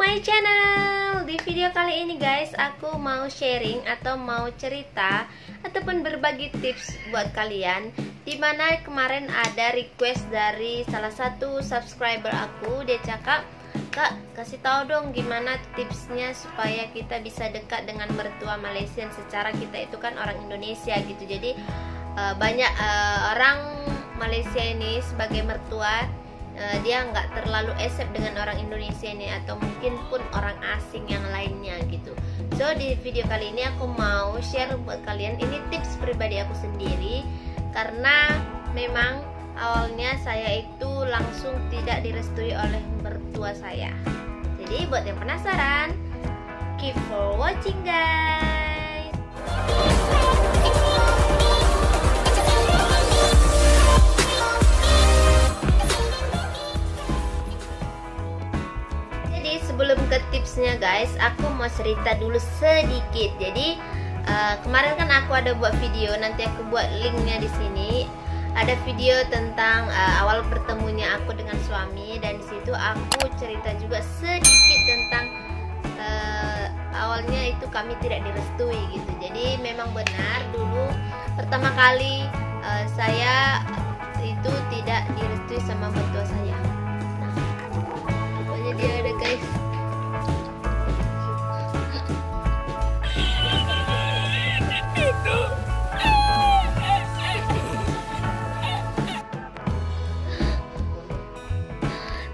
my channel. Di video kali ini guys, aku mau sharing atau mau cerita ataupun berbagi tips buat kalian. Dimana kemarin ada request dari salah satu subscriber aku. Dia cakap, "Kak, kasih tahu dong gimana tipsnya supaya kita bisa dekat dengan mertua Malaysia. Secara kita itu kan orang Indonesia gitu. Jadi banyak orang Malaysia ini sebagai mertua, dia nggak terlalu accept dengan orang Indonesia ini, atau mungkin pun orang asing yang lainnya gitu. So di video kali ini aku mau share buat kalian, ini tips pribadi aku sendiri, karena memang awalnya saya itu langsung tidak direstui oleh mertua saya. Jadi buat yang penasaran, keep for watching guys. Sebelum ke tipsnya guys, aku mau cerita dulu sedikit. Jadi kemarin kan aku ada buat video, nanti aku buat linknya di sini. Ada video tentang awal bertemunya aku dengan suami, dan di situ aku cerita juga sedikit tentang awalnya itu kami tidak direstui gitu. Jadi memang benar dulu pertama kali saya itu tidak direstui sama mertua saya. Nah, rupanya dia ada guys.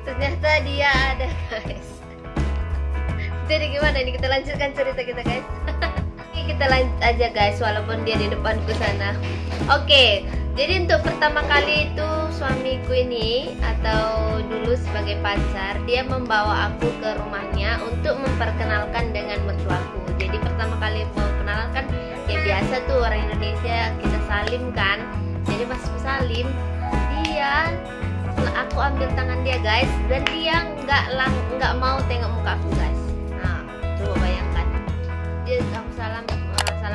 Ternyata dia ada guys. Jadi gimana ini, kita lanjutkan cerita kita guys. Kita lanjut aja guys, walaupun dia di depanku sana. Oke, jadi untuk pertama kali itu suamiku ini, atau dulu sebagai pacar, dia membawa aku ke rumahnya untuk memperkenalkan dengan mertuaku. Jadi pertama kali mau kenalkan, ya biasa tuh orang Indonesia kita salim kan. Jadi pas salim, aku ambil tangan dia guys, dan dia nggak mau tengok muka aku guys. Nah, coba bayangkan, dia aku salam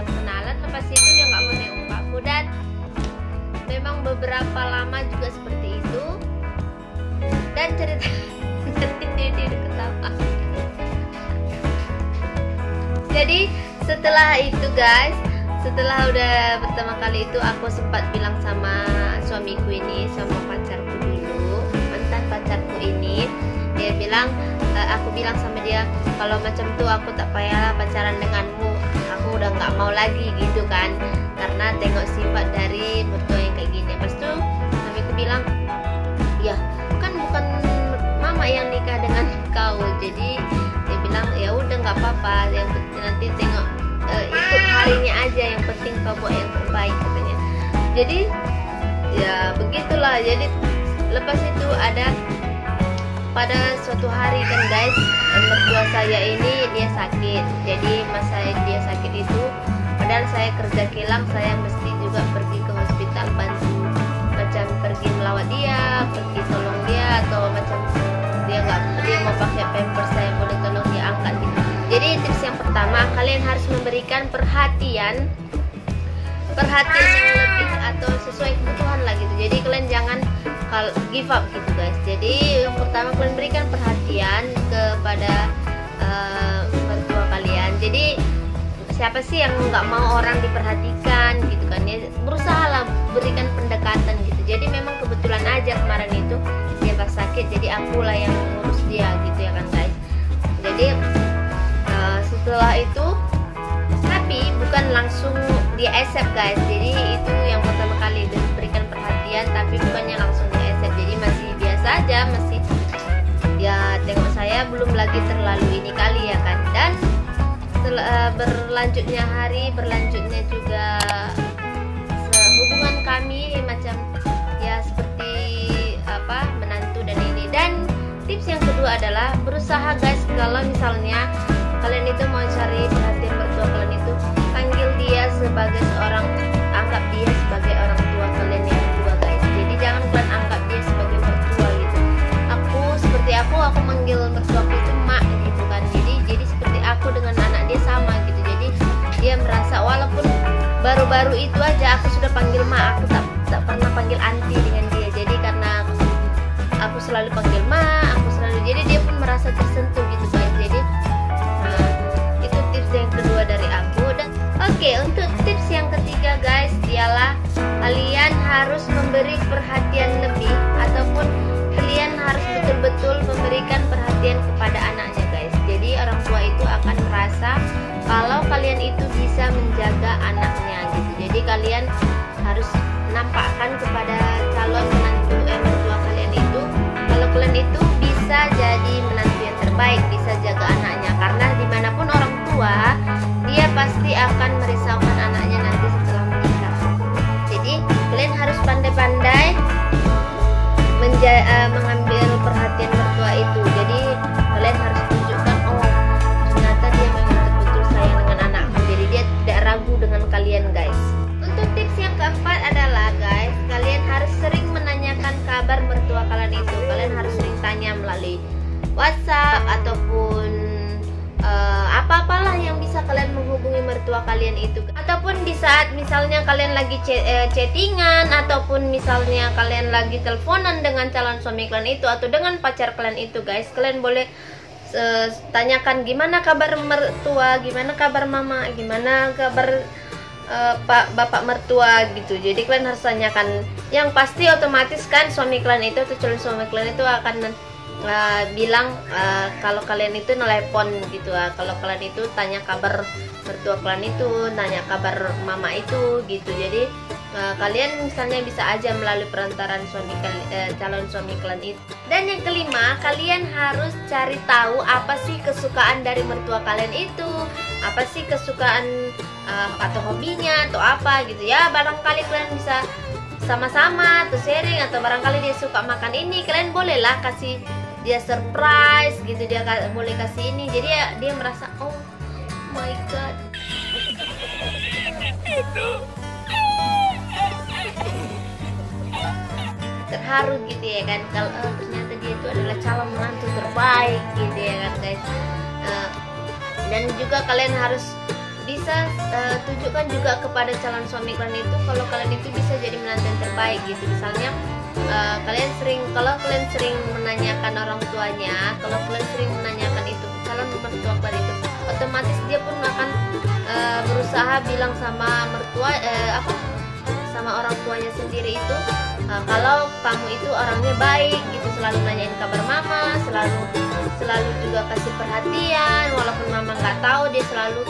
kenalan, lepas itu dia nggak mau tengok muka aku, dan memang beberapa lama juga seperti itu. Dan cerita dia ketawa. Jadi setelah itu guys, setelah udah pertama kali itu, aku sempat bilang sama suamiku ini, sama pacarku dulu, mantan pacarku ini. Dia bilang, aku bilang sama dia, kalau macam tuh aku tak payah pacaran denganmu, aku udah nggak mau lagi gitu kan, karena tengok sifat dari mertua yang kayak gini. Pas tuh suamiku bilang, ya kan bukan mama yang nikah dengan kau. Jadi dia bilang, ya udah nggak apa-apa, yang penting nanti tengok ikut harinya aja, yang penting kau buat yang terbaik katanya. Jadi ya begitulah. Jadi lepas itu ada pada suatu hari kan guys, mertua saya ini dia sakit. Jadi masa dia sakit itu, padahal saya kerja kilang, saya mesti juga pergi ke hospital, bantu macam pergi melawat dia, pergi tolong dia, atau macam dia mau pakai pampers, saya boleh tolong dia angkat gitu. Jadi tips yang pertama, kalian harus memberikan perhatian yang lebih atau sesuai kebutuhan lah gitu. Jadi kalian jangan give up gitu guys. Jadi yang pertama, kalian berikan perhatian kepada mertua kalian. Jadi siapa sih yang nggak mau orang diperhatikan gitu kan ya, berusaha lah berikan pendekatan gitu. Jadi memang kebetulan aja kemarin itu dia pas sakit, jadi akulah yang ngurus dia gitu ya kan guys. Jadi setelah itu, tapi bukan langsung dia accept guys. Jadi itu yang pertama kali diberikan perhatian, tapi bukannya langsung dia accept. Jadi masih biasa aja, masih ya tengok saya belum lagi terlalu ini kali ya kan. Dan berlanjutnya hari, berlanjutnya juga hubungan kami macam ya seperti apa, menantu dan ini. Dan tips yang kedua adalah berusaha guys, kalau misalnya kalian itu mau cari perhatian mertua kalian itu, panggil dia sebagai seorang, anggap dia sebagai orang tua kalian yang kedua guys. Jadi jangan kalian anggap dia sebagai mertua gitu. Aku manggil mertuaku itu mak gitu kan. Jadi seperti aku dengan anak dia sama gitu. Jadi dia merasa walaupun baru-baru itu aja aku sudah panggil mak, aku tak pernah panggil anti dengan dia. Jadi karena aku selalu panggil mak, jadi dia pun merasa tersentuh gitu guys. Jadi kalian harus nampakkan kepada calon menantu mertua kalian itu kalau kalian itu bisa jadi menantu yang terbaik, bisa jaga anaknya, karena dimanapun orang tua dia pasti akan merisaukan anaknya nanti setelah menikah. Jadi kalian harus pandai-pandai mengambil perhatian mertua itu. Jadi kalian harus tunjukkan, oh ternyata dia memang betul-betul sayang dengan anakku, jadi dia tidak ragu dengan kalian guys. Untuk tips yang keempat adalah guys, kalian harus sering menanyakan kabar mertua kalian itu. Kalian harus sering tanya melalui WhatsApp ataupun apa-apalah yang bisa kalian menghubungi mertua kalian itu, ataupun di saat misalnya kalian lagi chattingan, ataupun misalnya kalian lagi teleponan dengan calon suami kalian itu atau dengan pacar kalian itu guys, kalian boleh tanyakan gimana kabar mertua, gimana kabar mama, gimana kabar bapak mertua gitu. Jadi kalian harus tanyakan, yang pasti otomatis kan suami kalian itu atau calon suami kalian itu akan bilang kalau kalian itu nelpon gitu. Kalau kalian itu tanya kabar mertua kalian itu, nanya kabar mama itu gitu. Jadi kalian misalnya bisa aja melalui perantaran calon suami kalian itu. Dan yang kelima, kalian harus cari tahu apa sih kesukaan dari mertua kalian itu, apa sih kesukaan atau hobinya atau apa gitu ya. Barangkali kalian bisa sama-sama atau sharing, atau barangkali dia suka makan ini, kalian bolehlah kasih dia surprise gitu, dia boleh kasih ini, jadi dia merasa oh my god terharu gitu ya kan, kalau ternyata dia itu adalah calon menantu terbaik gitu ya kan guys. Dan juga kalian harus bisa tunjukkan juga kepada calon suami kalian itu kalau kalian itu bisa jadi menantu yang terbaik gitu. Misalnya kalau kalian sering menanyakan orang tuanya, kalau kalian sering menanyakan itu calon mertua kalian itu, otomatis dia pun akan berusaha bilang sama mertua sama orang tuanya sendiri itu kalau kamu itu orangnya baik gitu, selalu nanyain kabar mama, selalu juga kasih perhatian walaupun mama nggak tahu, dia selalu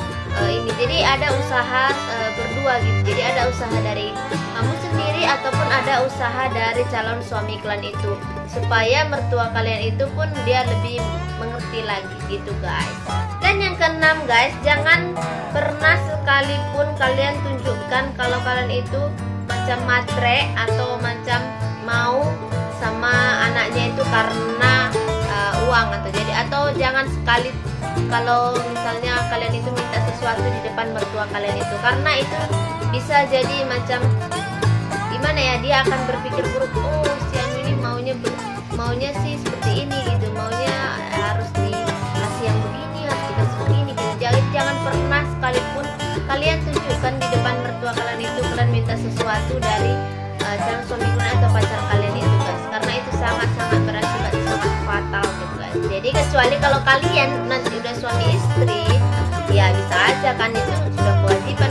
ini. Jadi ada usaha berdua gitu, jadi ada usaha dari kamu sendiri ataupun ada usaha dari calon suami kalian itu, supaya mertua kalian itu pun dia lebih mengerti lagi gitu guys. Dan yang keenam guys, jangan pernah sekalipun kalian tunjukkan kalau kalian itu macam matre atau macam mau sama anaknya itu karena uang, atau jangan sekali kalau misalnya kalian itu minta sesuatu di depan mertua kalian itu, karena itu bisa jadi macam gimana ya, dia akan berpikir buruk, oh si anu ini maunya sih seperti ini gitu, maunya harus dikasih yang begini, harus dikasih begini gitu. Jangan pernah sekalipun kalian tunjukkan di depan mertua kalian itu kalian minta sesuatu dari calon suami kalian atau pacar kalian itu guys, karena itu sangat-sangat berakibat sangat fatal gitu guys. Jadi kecuali kalau kalian nanti udah suami istri, ya bisa aja kan, itu sudah kewajiban